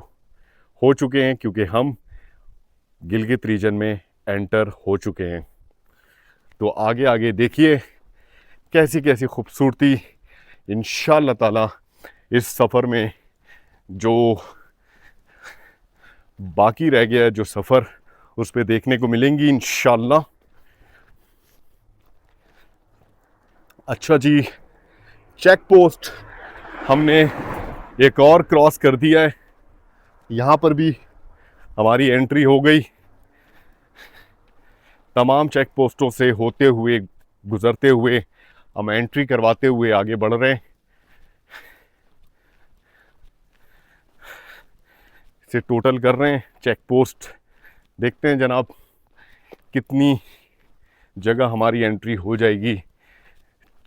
हो चुके हैं, क्योंकि हम गिलगित रीजन में एंटर हो चुके हैं। तो आगे आगे देखिए कैसी कैसी खूबसूरती इंशाअल्लाह ताला इस सफ़र में जो बाकी रह गया है, जो सफ़र, उस पे देखने को मिलेंगी इंशाअल्लाह। अच्छा जी, चेक पोस्ट हमने एक और क्रॉस कर दिया है। यहाँ पर भी हमारी एंट्री हो गई। तमाम चेक पोस्टों से होते हुए, गुज़रते हुए हम एंट्री करवाते हुए आगे बढ़ रहे हैं। इसे टोटल कर रहे हैं चेक पोस्ट। देखते हैं जनाब कितनी जगह हमारी एंट्री हो जाएगी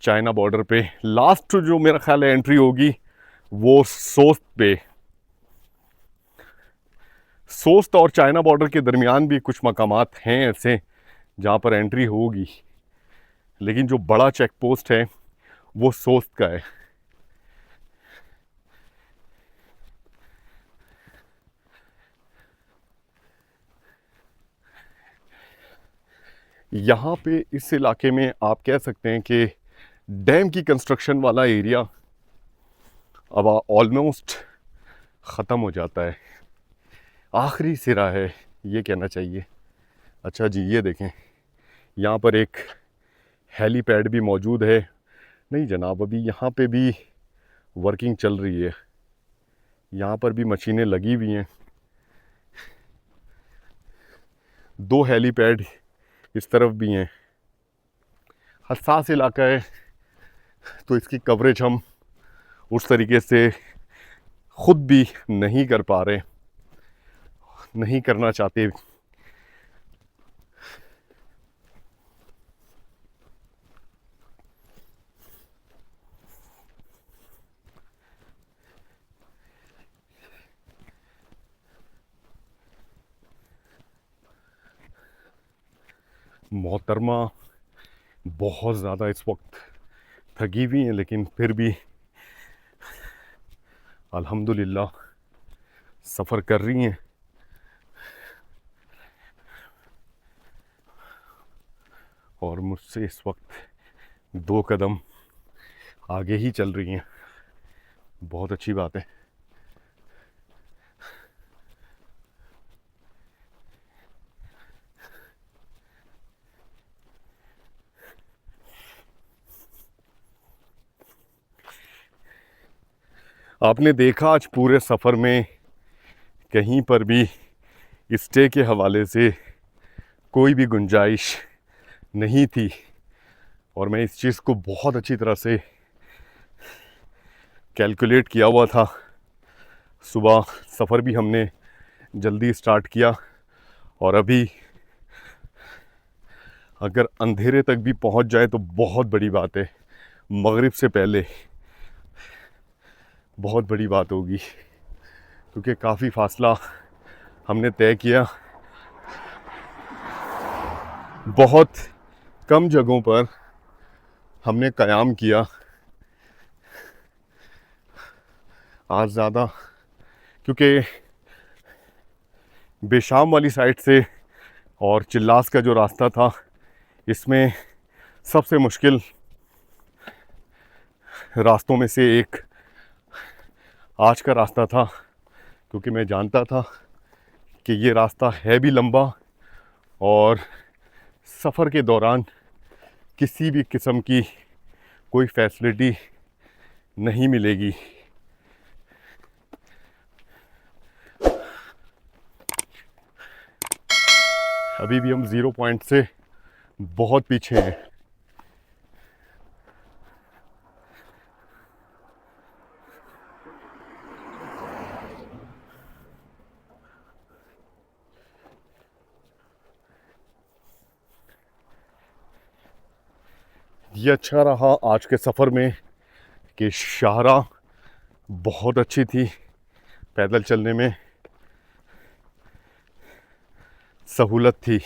चाइना बॉर्डर पे। लास्ट जो मेरा ख्याल है एंट्री होगी वो सोस्त पे। सोस्त और चाइना बॉर्डर के दरमियान भी कुछ मकामात हैं ऐसे जहाँ पर एंट्री होगी, लेकिन जो बड़ा चेक पोस्ट है वो सोस्त का है। यहाँ पे इस इलाके में आप कह सकते हैं कि डैम की कंस्ट्रक्शन वाला एरिया अब ऑलमोस्ट ख़त्म हो जाता है, आखिरी सिरा है ये कहना चाहिए। अच्छा जी, ये देखें यहाँ पर एक हेलीपैड भी मौजूद है। नहीं जनाब, अभी यहाँ पे भी वर्किंग चल रही है, यहाँ पर भी मशीनें लगी हुई हैं। 2 हेलीपैड इस तरफ भी हैं। हसास इलाका है तो इसकी कवरेज हम उस तरीके से ख़ुद भी नहीं कर पा रहे, नहीं करना चाहते। मोहतरमा बहुत ज़्यादा इस वक्त थकी हुई हैं, लेकिन फिर भी अल्हम्दुलिल्लाह सफ़र कर रही हैं। और मुझसे इस वक्त 2 कदम आगे ही चल रही हैं। बहुत अच्छी बात है। आपने देखा आज पूरे सफ़र में कहीं पर भी स्टे के हवाले से कोई भी गुंजाइश नहीं थी, और मैं इस चीज़ को बहुत अच्छी तरह से कैलकुलेट किया हुआ था। सुबह सफ़र भी हमने जल्दी स्टार्ट किया, और अभी अगर अंधेरे तक भी पहुंच जाए तो बहुत बड़ी बात है। मगरिब से पहले बहुत बड़ी बात होगी, क्योंकि काफ़ी फासला हमने तय किया। बहुत कम जगहों पर हमने क़याम किया। आज ज़्यादा, क्योंकि बेशाम वाली साइड से और चिल्लास का जो रास्ता था, इसमें सबसे मुश्किल रास्तों में से एक आज का रास्ता था, क्योंकि मैं जानता था कि ये रास्ता है भी लंबा और सफ़र के दौरान किसी भी किस्म की कोई फैसिलिटी नहीं मिलेगी। अभी भी हम 0 पॉइंट से बहुत पीछे हैं। ये अच्छा रहा आज के सफ़र में कि शाहराह बहुत अच्छी थी, पैदल चलने में सहूलत थी।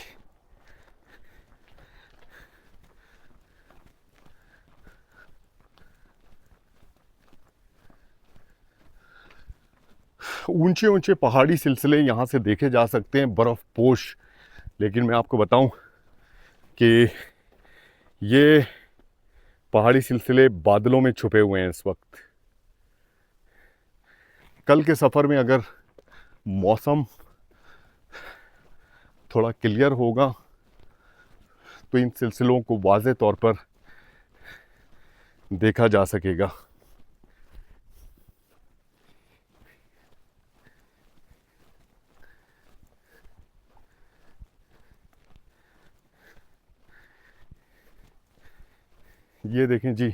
ऊंचे ऊंचे पहाड़ी सिलसिले यहाँ से देखे जा सकते हैं, बर्फ़ पोश। लेकिन मैं आपको बताऊं कि ये पहाड़ी सिलसिले बादलों में छुपे हुए हैं इस वक्त। कल के सफ़र में अगर मौसम थोड़ा क्लियर होगा तो इन सिलसिलों को वाज़े तौर पर देखा जा सकेगा। ये देखें जी,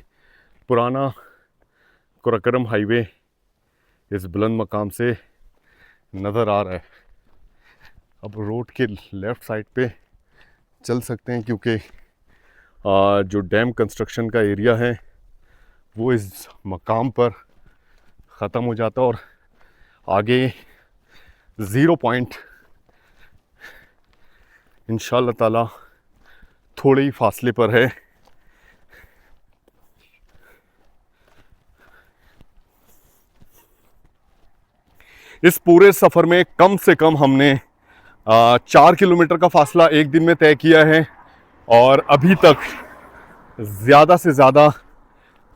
पुराना कुरकरम हाईवे इस बुलंद मकाम से नज़र आ रहा है। अब रोड के लेफ़्ट साइड पे चल सकते हैं क्योंकि जो डैम कंस्ट्रक्शन का एरिया है वो इस मकाम पर ख़त्म हो जाता है और आगे 0 पॉइंट इंशाअल्लाह ताला थोड़े ही फासले पर है। इस पूरे सफ़र में कम से कम हमने 4 किलोमीटर का फासला एक दिन में तय किया है और अभी तक ज़्यादा से ज़्यादा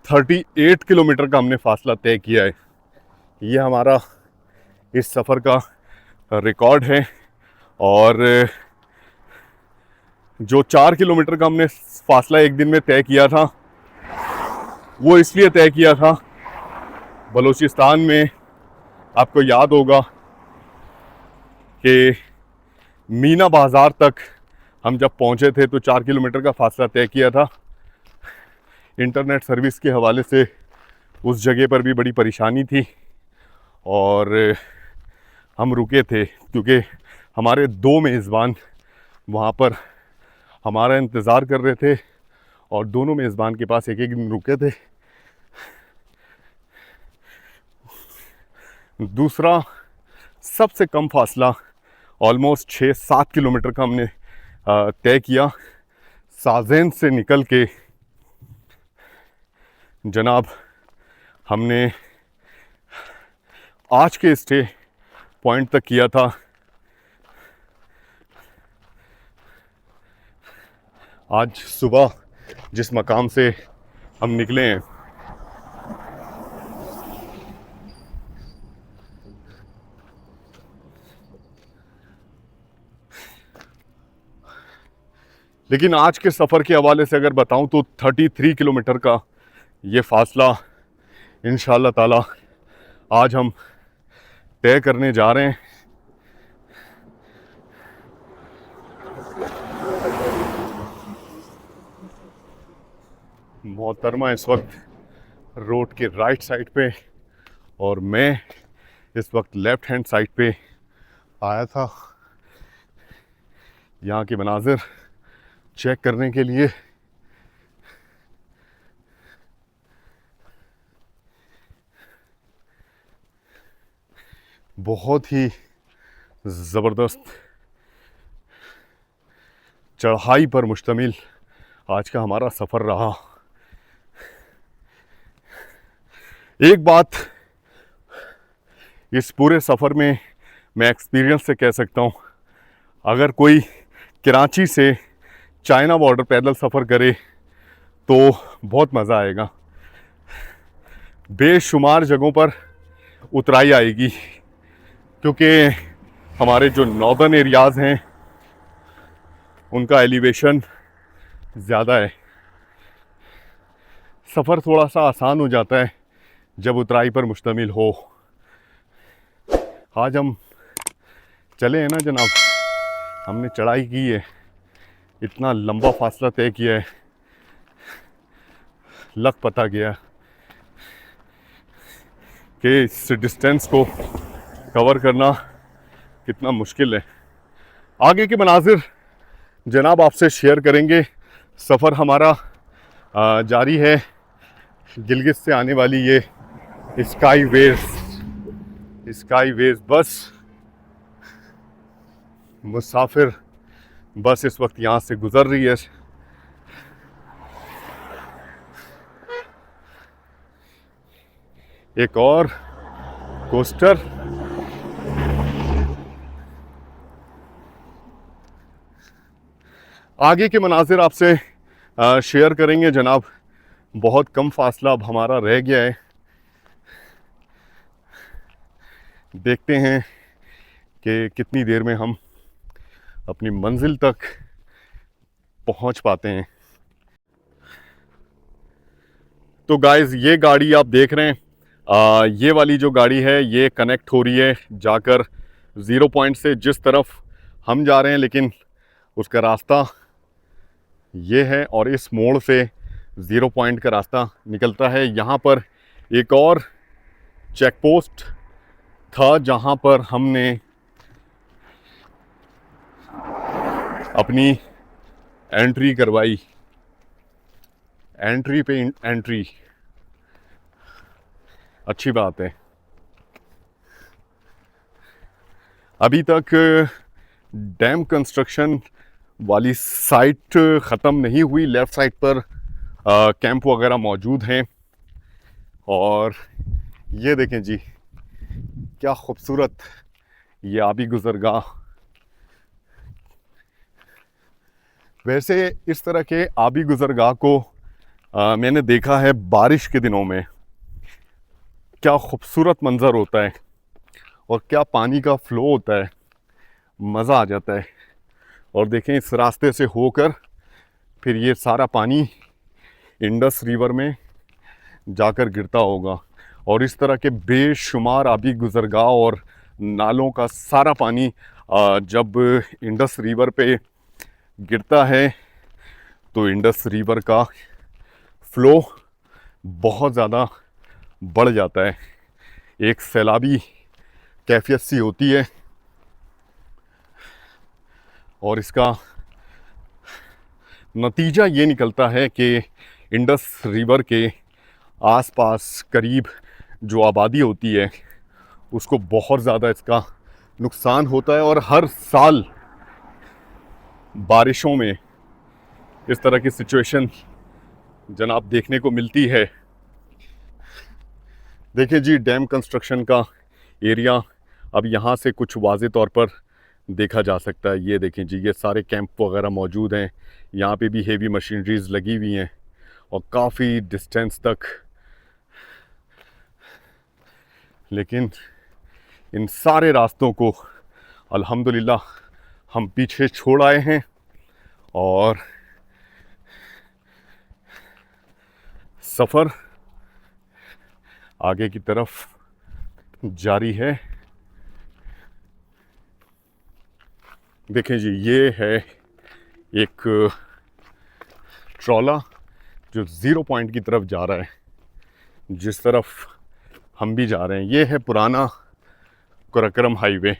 38 किलोमीटर का हमने फासला तय किया है। ये हमारा इस सफ़र का रिकॉर्ड है। और जो 4 किलोमीटर का हमने फासला एक दिन में तय किया था वो इसलिए तय किया था, बलूचिस्तान में आपको याद होगा कि मीना बाज़ार तक हम जब पहुंचे थे तो 4 किलोमीटर का फासला तय किया था। इंटरनेट सर्विस के हवाले से उस जगह पर भी बड़ी परेशानी थी और हम रुके थे क्योंकि हमारे 2 मेज़बान वहाँ पर हमारा इंतज़ार कर रहे थे और दोनों मेज़बान के पास एक एक दिन रुके थे। दूसरा सबसे कम फासला ऑलमोस्ट 6-7 किलोमीटर का हमने तय किया, साजेन से निकल के जनाब हमने आज के स्टे पॉइंट तक किया था। आज सुबह जिस मकाम से हम निकले हैं लेकिन आज के सफ़र के हवाले से अगर बताऊं तो 33 किलोमीटर का ये फ़ासला इंशाअल्लाह ताला आज हम तय करने जा रहे हैं। मोहतरमा इस वक्त रोड के राइट साइड पे और मैं इस वक्त लेफ़्ट हैंड साइड पे आया था यहाँ के मनाज़िर चेक करने के लिए। बहुत ही ज़बरदस्त चढ़ाई पर मुश्तमिल आज का हमारा सफ़र रहा। एक बात इस पूरे सफ़र में मैं एक्सपीरियंस से कह सकता हूँ, अगर कोई कराची से चाइना बॉर्डर पैदल सफ़र करे तो बहुत मज़ा आएगा। बेशुमार जगहों पर उतराई आएगी क्योंकि हमारे जो नॉर्दर्न एरियाज़ हैं उनका एलिवेशन ज़्यादा है। सफ़र थोड़ा सा आसान हो जाता है जब उतराई पर मुश्तमिल हो। आज हम चले हैं ना जनाब, हमने चढ़ाई की है, इतना लंबा फासला तय किया है, लग पता गया कि इस डिस्टेंस को कवर करना कितना मुश्किल है। आगे के मनाजिर जनाब आपसे शेयर करेंगे। सफ़र हमारा जारी है। गिलगित से आने वाली ये स्काई वेज बस, मुसाफिर बस इस वक्त यहाँ से गुज़र रही है। एक और कोस्टर। आगे के मनाजिर आपसे शेयर करेंगे जनाब। बहुत कम फासला अब हमारा रह गया है। देखते हैं कि कितनी देर में हम अपनी मंजिल तक पहुंच पाते हैं। तो गाइस, ये गाड़ी आप देख रहे हैं, ये वाली जो गाड़ी है ये कनेक्ट हो रही है जाकर 0 पॉइंट से जिस तरफ हम जा रहे हैं, लेकिन उसका रास्ता ये है और इस मोड़ से 0 पॉइंट का रास्ता निकलता है। यहाँ पर एक और चेक पोस्ट था जहाँ पर हमने अपनी एंट्री करवाई। एंट्री पे एंट्री, अच्छी बात है। अभी तक डैम कंस्ट्रक्शन वाली साइट ख़त्म नहीं हुई। लेफ़्ट साइड पर कैंप वगैरह मौजूद हैं। और ये देखें जी, क्या खूबसूरत ये आबी गुज़रगाह। वैसे इस तरह के आबी गुज़रगाह को मैंने देखा है बारिश के दिनों में। क्या खूबसूरत मंज़र होता है और क्या पानी का फ़्लो होता है, मज़ा आ जाता है। और देखें, इस रास्ते से होकर फिर ये सारा पानी इंडस रिवर में जाकर गिरता होगा। और इस तरह के बेशुमार आबी गुज़रगाह और नालों का सारा पानी जब इंडस रिवर पे गिरता है तो इंडस रिवर का फ़्लो बहुत ज़्यादा बढ़ जाता है। एक सैलाबी कैफियत सी होती है और इसका नतीजा ये निकलता है कि इंडस रिवर के आसपास करीब जो आबादी होती है उसको बहुत ज़्यादा इसका नुकसान होता है। और हर साल बारिशों में इस तरह की सिचुएशन जनाब देखने को मिलती है। देखिए जी, डैम कंस्ट्रक्शन का एरिया अब यहाँ से कुछ वाज़े तौर पर देखा जा सकता है। ये देखें जी, ये सारे कैंप वगैरह मौजूद हैं। यहाँ पे भी हेवी मशीनरीज लगी हुई हैं और काफ़ी डिस्टेंस तक। लेकिन इन सारे रास्तों को अल्हम्दुलिल्लाह हम पीछे छोड़ आए हैं और सफ़र आगे की तरफ जारी है। देखें जी, ये है एक ट्रॉला जो 0 पॉइंट की तरफ जा रहा है, जिस तरफ हम भी जा रहे हैं। ये है पुराना कुरकरम हाईवे।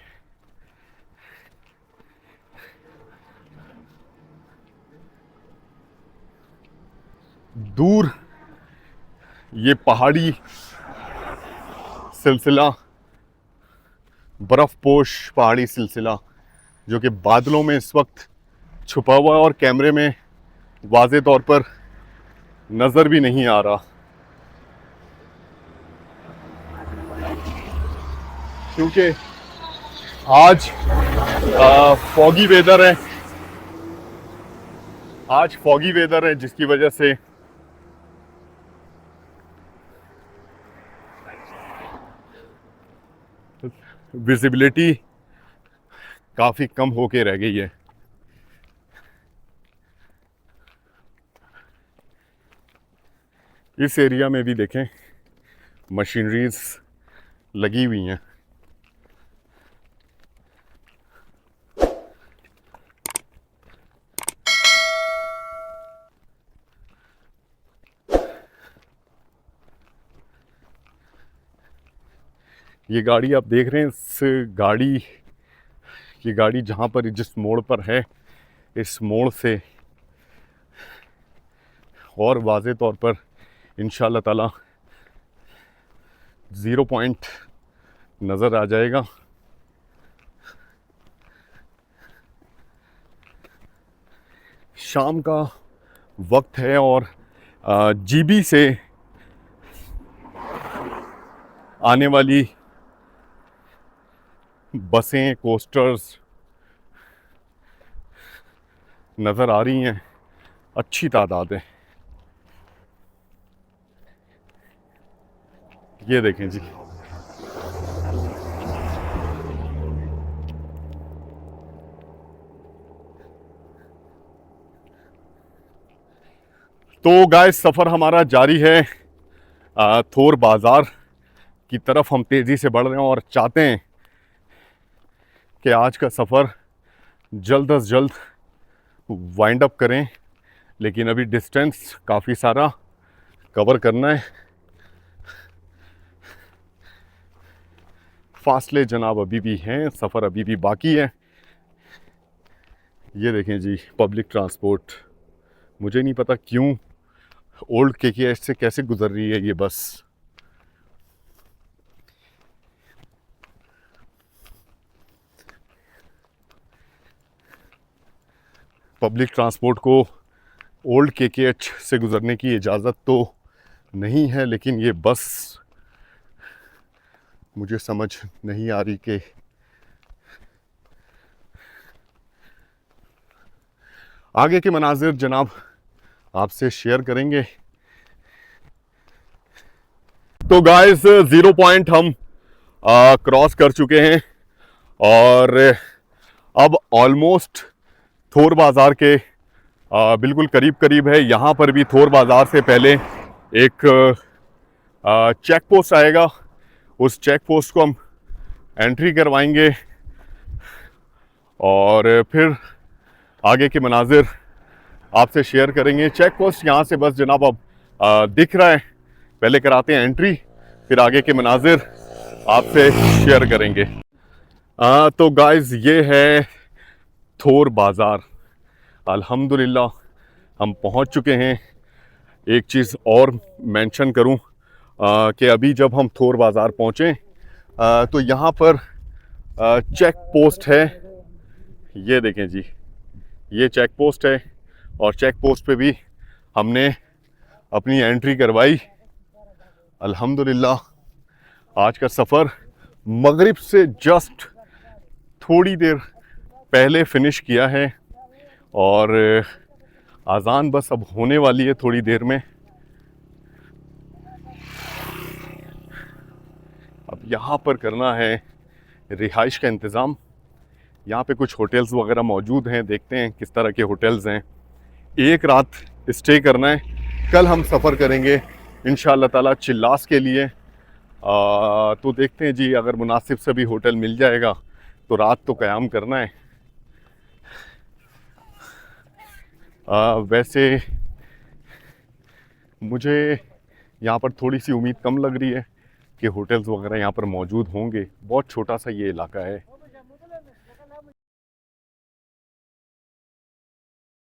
दूर ये पहाड़ी सिलसिला, बर्फ़पोश पहाड़ी सिलसिला जो कि बादलों में इस वक्त छुपा हुआ है और कैमरे में वाज़े तौर पर नज़र भी नहीं आ रहा, क्योंकि आज फॉगी वेदर है। आज फॉगी वेदर है जिसकी वजह से विजिबिलिटी काफ़ी कम होके रह गई है। इस एरिया में भी देखें मशीनरीज लगी हुई हैं। ये गाड़ी आप देख रहे हैं, ये गाड़ी जहाँ पर जिस मोड़ पर है, इस मोड़ से और वाज़े तौर पर इंशाल्लाह ताला 0 पॉइंट नज़र आ जाएगा। शाम का वक्त है और जीबी से आने वाली बसें, कोस्टर्स नज़र आ रही हैं, अच्छी तादाद है। ये देखें जी, तो गाइस सफ़र हमारा जारी है। थोर बाज़ार की तरफ हम तेज़ी से बढ़ रहे हैं और चाहते हैं कि आज का सफ़र जल्द अज जल्द वाइंड अप करें, लेकिन अभी डिस्टेंस काफ़ी सारा कवर करना है। फासले जनाब अभी भी हैं, सफ़र अभी भी बाकी है। ये देखें जी, पब्लिक ट्रांसपोर्ट, मुझे नहीं पता क्यों ओल्ड केकेएच से कैसे गुजर रही है ये बस। पब्लिक ट्रांसपोर्ट को ओल्ड केकेएच से गुजरने की इजाज़त तो नहीं है, लेकिन ये बस मुझे समझ नहीं आ रही कि आगे के मनाजिर जनाब आपसे शेयर करेंगे। तो गाइस 0 पॉइंट हम क्रॉस कर चुके हैं और अब ऑलमोस्ट थोर बाज़ार के बिल्कुल करीब करीब है। यहाँ पर भी थोर बाज़ार से पहले एक चेक पोस्ट आएगा, उस चेक पोस्ट को हम एंट्री करवाएंगे और फिर आगे के मनाजिर आपसे शेयर करेंगे। चेक पोस्ट यहाँ से बस जनाब अब दिख रहा है, पहले कराते हैं एंट्री, फिर आगे के मनाजिर आपसे शेयर करेंगे। तो गाइस ये है थोर बाज़ार, अल्हम्दुलिल्लाह हम पहुँच चुके हैं। एक चीज़ और मेंशन करूँ कि अभी जब हम थोर बाज़ार पहुँचे तो यहाँ पर चेक पोस्ट है। ये देखें जी, ये चेक पोस्ट है और चेक पोस्ट पे भी हमने अपनी एंट्री करवाई। अल्हम्दुलिल्लाह आज का सफ़र मगरिब से जस्ट थोड़ी देर पहले फिनिश किया है और अज़ान बस अब होने वाली है थोड़ी देर में। अब यहाँ पर करना है रिहाइश का इंतज़ाम। यहाँ पे कुछ होटल्स वगैरह मौजूद हैं, देखते हैं किस तरह के होटल्स हैं। एक रात स्टे करना है, कल हम सफ़र करेंगे इंशाअल्लाह ताला चिल्लास के लिए। तो देखते हैं जी, अगर मुनासिब से भी होटल मिल जाएगा तो रात तो क़याम करना है। वैसे मुझे यहाँ पर थोड़ी सी उम्मीद कम लग रही है कि होटल्स वगैरह यहाँ पर मौजूद होंगे। बहुत छोटा सा ये इलाका है।